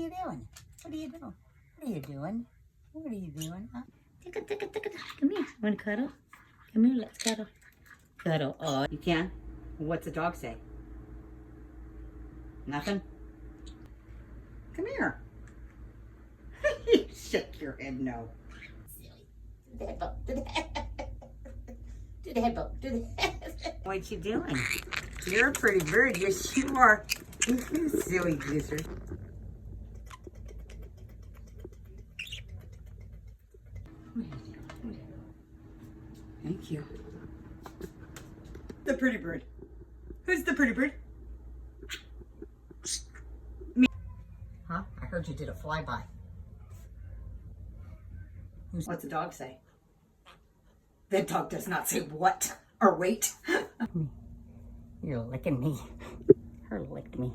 you doing? What are you doing? What are you doing? What are you doing? Huh? Come here. Want to cuddle? Come here, let's cuddle. Cuddle. Oh, you can? What's the dog say? Nothing? Come here. You shake your head no. Silly. Do the head bump. Do the head. Do the head bump. Do the head. What you doing? You're a pretty bird. Yes, you are. You silly gooser. Thank you. The pretty bird. Who's the pretty bird? Me. Huh? I heard you did a flyby. What's the dog say? The dog does not say what or wait. You're licking me. Her licked me.